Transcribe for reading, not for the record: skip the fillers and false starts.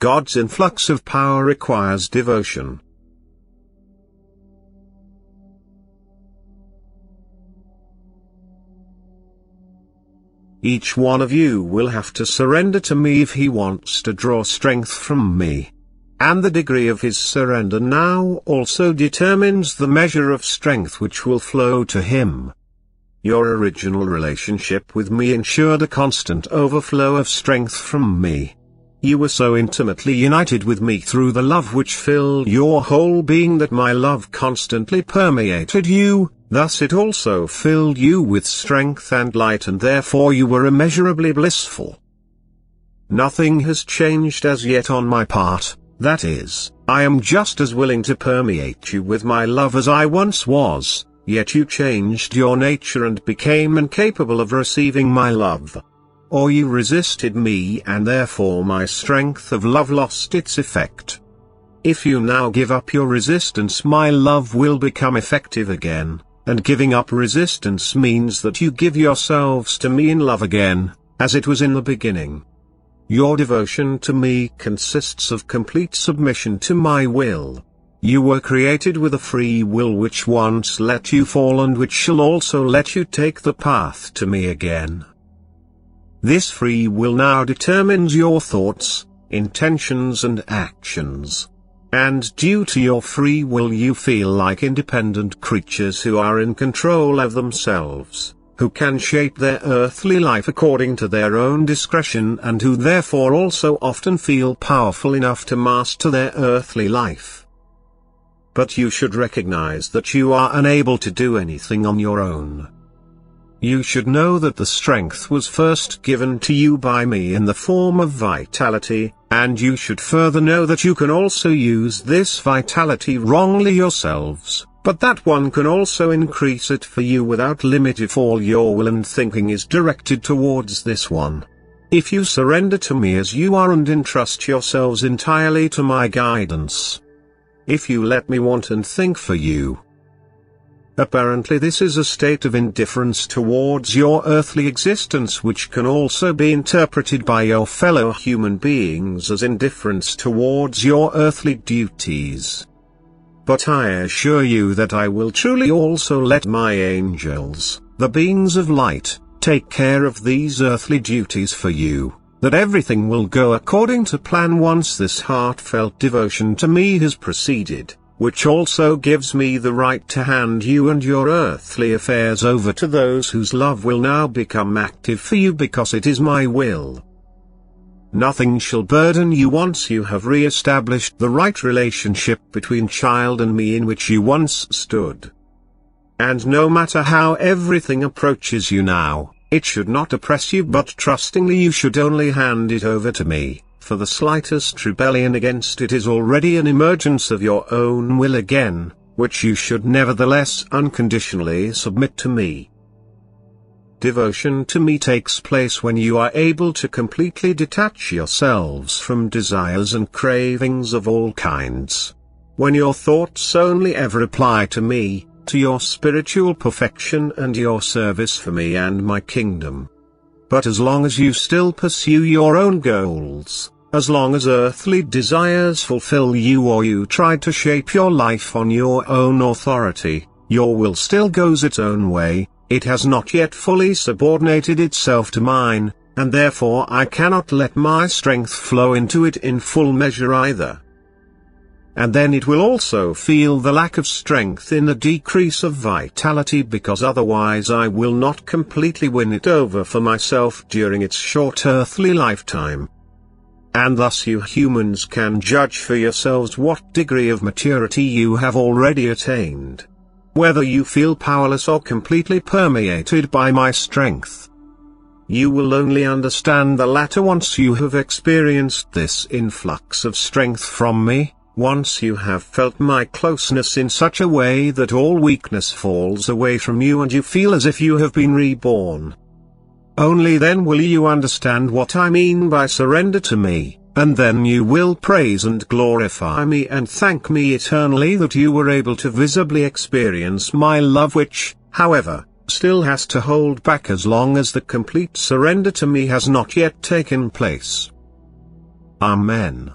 God's influx of power requires devotion. Each one of you will have to surrender to me if he wants to draw strength from me. And the degree of his surrender now also determines the measure of strength which will flow to him. Your original relationship with me ensured a constant overflow of strength from me. You were so intimately united with me through the love which filled your whole being that my love constantly permeated you, thus it also filled you with strength and light, and therefore you were immeasurably blissful. Nothing has changed as yet on my part, that is, I am just as willing to permeate you with my love as I once was, yet you changed your nature and became incapable of receiving my love. Or you resisted me and therefore my strength of love lost its effect. If you now give up your resistance, my love will become effective again, and giving up resistance means that you give yourselves to me in love again, as it was in the beginning. Your devotion to me consists of complete submission to my will. You were created with a free will which once let you fall and which shall also let you take the path to me again. This free will now determines your thoughts, intentions and actions. And due to your free will you feel like independent creatures who are in control of themselves, who can shape their earthly life according to their own discretion, and who therefore also often feel powerful enough to master their earthly life. But you should recognize that you are unable to do anything on your own. You should know that the strength was first given to you by me in the form of vitality, and you should further know that you can also use this vitality wrongly yourselves, but that one can also increase it for you without limit if all your will and thinking is directed towards this one. If you surrender to me as you are and entrust yourselves entirely to my guidance. If you let me want and think for you. Apparently this is a state of indifference towards your earthly existence which can also be interpreted by your fellow human beings as indifference towards your earthly duties. But I assure you that I will truly also let my angels, the beings of light, take care of these earthly duties for you, that everything will go according to plan once this heartfelt devotion to me has proceeded, which also gives me the right to hand you and your earthly affairs over to those whose love will now become active for you because it is my will. Nothing shall burden you once you have re-established the right relationship between child and me in which you once stood. And no matter how everything approaches you now, it should not oppress you, but trustingly you should only hand it over to me. For the slightest rebellion against it is already an emergence of your own will again, which you should nevertheless unconditionally submit to me. Devotion to me takes place when you are able to completely detach yourselves from desires and cravings of all kinds. When your thoughts only ever apply to me, to your spiritual perfection and your service for me and my kingdom. But as long as you still pursue your own goals, as long as earthly desires fulfill you or you try to shape your life on your own authority, your will still goes its own way, it has not yet fully subordinated itself to mine, and therefore I cannot let my strength flow into it in full measure either. And then it will also feel the lack of strength in the decrease of vitality, because otherwise I will not completely win it over for myself during its short earthly lifetime. And thus you humans can judge for yourselves what degree of maturity you have already attained. Whether you feel powerless or completely permeated by my strength. You will only understand the latter once you have experienced this influx of strength from me, once you have felt my closeness in such a way that all weakness falls away from you and you feel as if you have been reborn. Only then will you understand what I mean by surrender to me, and then you will praise and glorify me and thank me eternally that you were able to visibly experience my love, which, however, still has to hold back as long as the complete surrender to me has not yet taken place. Amen.